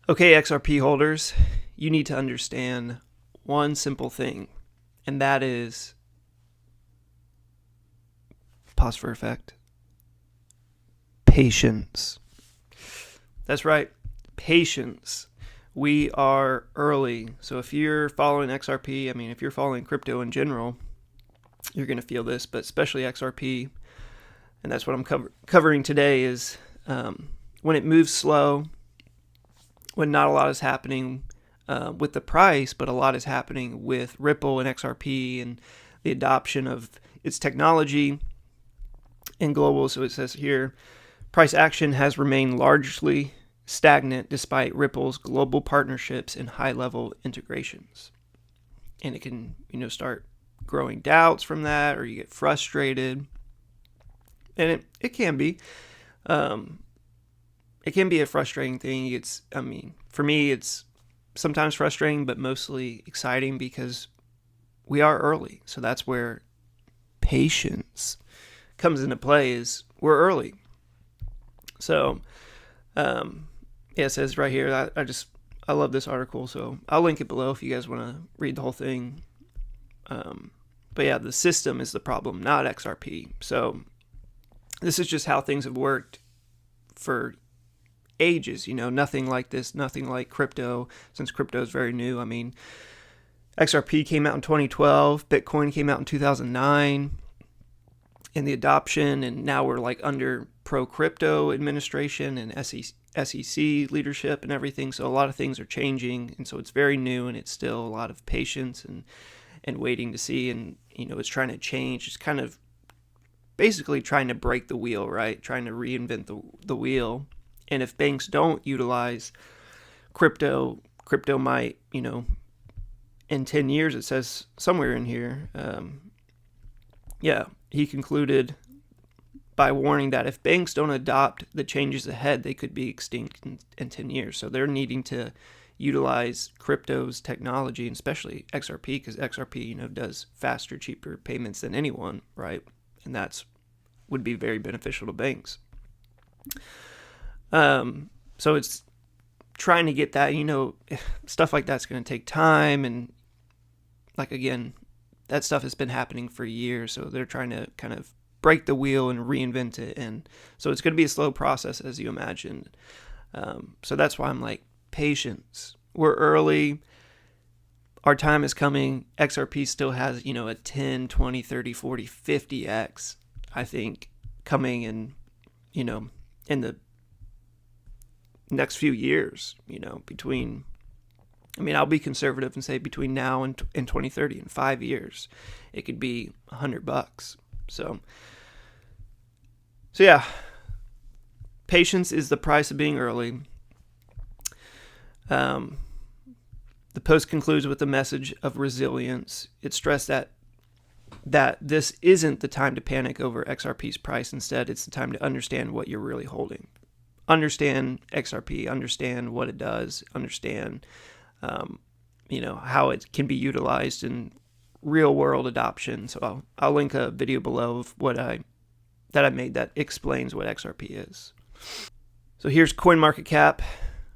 Okay, XRP holders, you need to understand one simple thing, and that is, pause for effect, patience. That's right, patience. We are early. So if you're following XRP, if you're following crypto in general, you're going to feel this, but especially XRP, and that's what I'm covering today, is when it moves slow, when not a lot is happening with the price, but a lot is happening with Ripple and XRP and the adoption of its technology and global. So it says here, price action has remained largely stagnant despite Ripple's global partnerships and high-level integrations. And it can, start growing doubts from that, or you get frustrated. And it can be. It can be a frustrating thing. For me, it's sometimes frustrating, but mostly exciting because we are early. So that's where patience comes into play, is we're early. So, it says right here, I love this article, so I'll link it below if you guys want to read the whole thing. But yeah, the system is the problem, not XRP. So this is just how things have worked for ages, nothing like this, nothing like crypto, since crypto is very new. XRP came out in 2012, Bitcoin came out in 2009, and the adoption, and now we're like under pro-crypto administration and SEC leadership and everything, so a lot of things are changing, and so it's very new, and it's still a lot of patience and waiting to see, and it's trying to change. It's kind of basically trying to break the wheel, right? Trying to reinvent the wheel. And if banks don't utilize crypto might, in 10 years, it says somewhere in here, he concluded by warning that if banks don't adopt the changes ahead, they could be extinct in 10 years. So they're needing to utilize crypto's technology, and especially XRP, because XRP, does faster, cheaper payments than anyone, right? And that's would be very beneficial to banks. So it's trying to get that, stuff like that's going to take time. And like, again, that stuff has been happening for years. So they're trying to kind of break the wheel and reinvent it. And so it's going to be a slow process, as you imagine. So that's why I'm like, patience. We're early. Our time is coming. XRP still has, a 10, 20, 30, 40, 50x, I think, coming in, in the next few years, between, I'll be conservative and say between now and 2030, in 5 years, it could be $100. So yeah, patience is the price of being early. The post concludes with a message of resilience. It stressed that this isn't the time to panic over XRP's price. Instead, it's the time to understand what you're really holding. Understand XRP, understand what it does, understand, how it can be utilized in real world adoption. So I'll link a video below of that I made that explains what XRP is. So here's CoinMarketCap.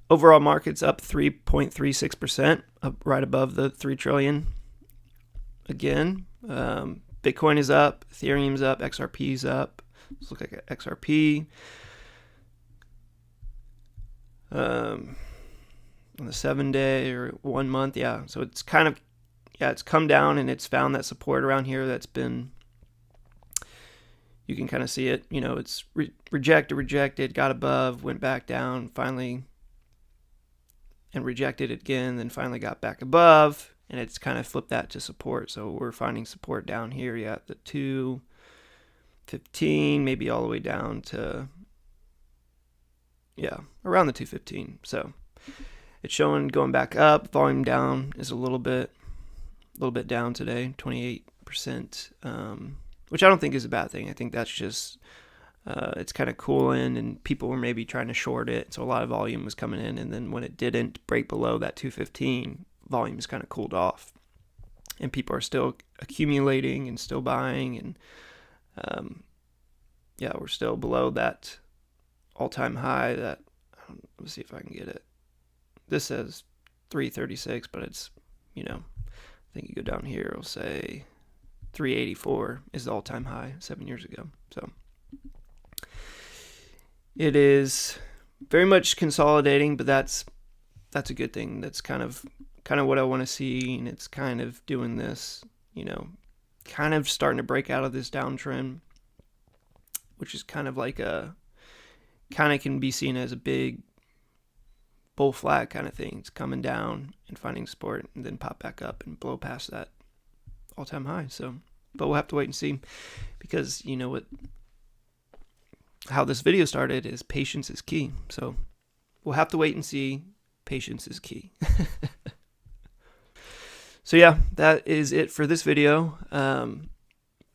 Overall market's up 3.36%, up right above the 3 trillion. Again, Bitcoin is up, Ethereum's up, XRP's up. Let's look at XRP. On the 7-day or 1 month, so it's kind of, it's come down, and it's found that support around here that's been, you can kind of see it, it's rejected, got above, went back down, finally, and rejected it again, then finally got back above, and it's kind of flipped that to support. So we're finding support down here, the 215, maybe all the way down to, around the 215. So it's showing going back up. Volume down is a little bit down today, 28%, which I don't think is a bad thing. I think that's just, it's kind of cooling, and people were maybe trying to short it. So a lot of volume was coming in, and then when it didn't break below that 215, volume is kind of cooled off, and people are still accumulating and still buying. And we're still below that all-time high. Let's see if I can get it. this says 336, but it's, I think you go down here, it'll say 384 is the all-time high 7 years ago. So it is very much consolidating, but that's a good thing. That's kind of what I want to see, and it's kind of doing this, kind of starting to break out of this downtrend, which is kind of can be seen as a big bull flag kind of thing. It's coming down and finding support and then pop back up and blow past that all-time high. So, but we'll have to wait and see, because how this video started is patience is key. So we'll have to wait and see. Patience is key. So yeah, that is it for this video.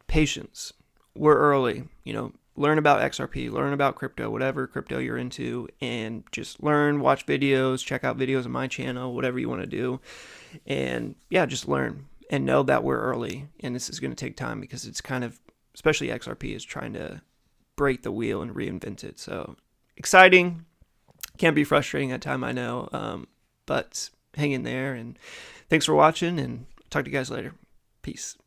Patience. We're early. Learn about XRP, learn about crypto, whatever crypto you're into, and just learn, watch videos, check out videos on my channel, whatever you want to do. And yeah, just learn and know that we're early, and this is going to take time, because it's kind of, especially XRP is trying to break the wheel and reinvent it. So exciting, can be frustrating at time, I know, but hang in there, and thanks for watching, and talk to you guys later. Peace.